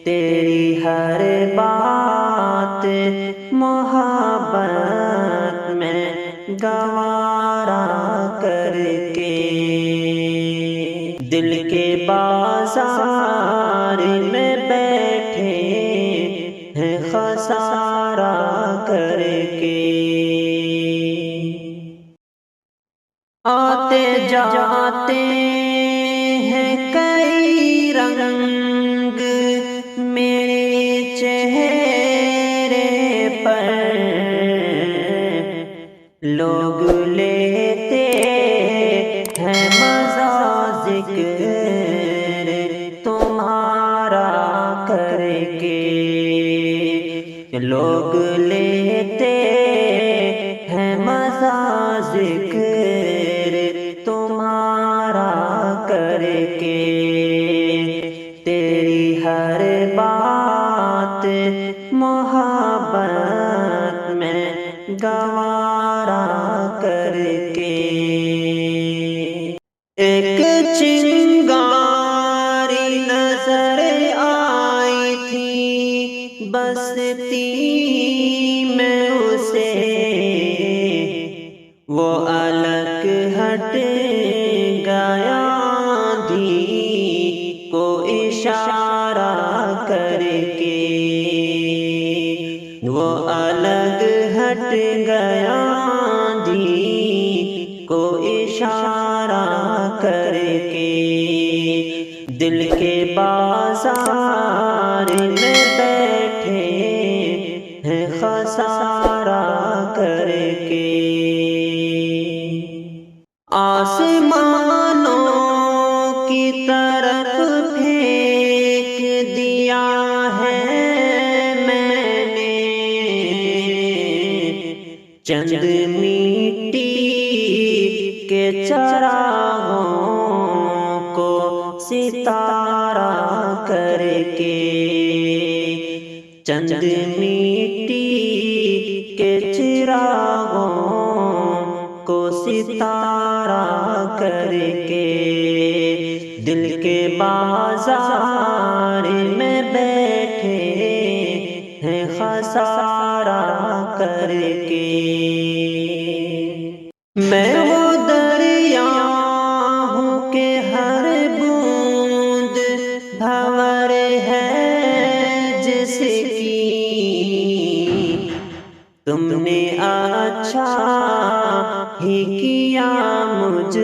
تیری ہر بات محبت میں گوارا کر کے، دل کے بازار میں بیٹھے ہیں خسارہ کر کے، آتے جاتے ہیں کئی رنگ میرے چہرے پر، لوگ لیتے ہیں مزہ ذکر تمہارا کر کے، لوگ لیتے ہیں مزہ ذکر تمہارا کر کے، تیری ہر بات محبت میں گوارا کر کے، ایک چنگاری نظر آئی تھی بستی میں اسے، وہ الگ ہٹ گیا دی کو اشارہ کر کے، وہ الگ ہٹ گیا دی کو اشارہ کر کے، دل کے بازار میں بیٹھے ہیں خسارہ کر کے، آسمانوں کی طرف پھینک دیا ہے میں نے چند مٹی کے چراغوں کو ستارہ کر کے، چند مٹی کے چراغوں کو ستارہ کر کے، دل کے بازار میں بیٹھے ہیں خسارہ کر کے، میں وہ دریا ہوں کہ ہر بوند بھنور ہے جس کی، تم نے اچھا ہی کیا مجھ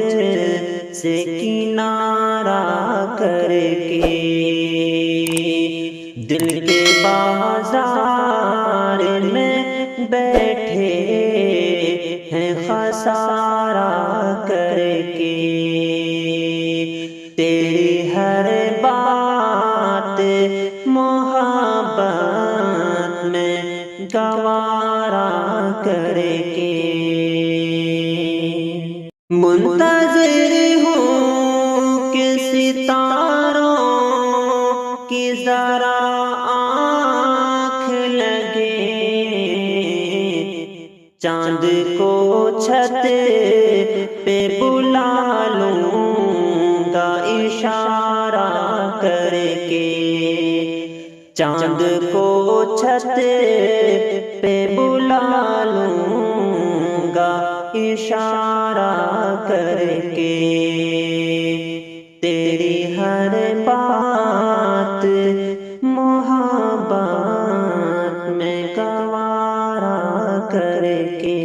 سے کنارہ کر کے، دل کے بازار میں بیٹھے ہیں خسارہ کر کے، تیری ہر بات محبت میں گوارا کر کے، منتظر ہوں کہ ستاروں کی ذرا آنکھ لگے، چاند کو چھت پہ بلا لوں گا اشارہ کر کے، چاند کو چھت پہ بلا لوں گا اشارہ کر کے، تیری ہر بات محبت میں گوارا کر کے۔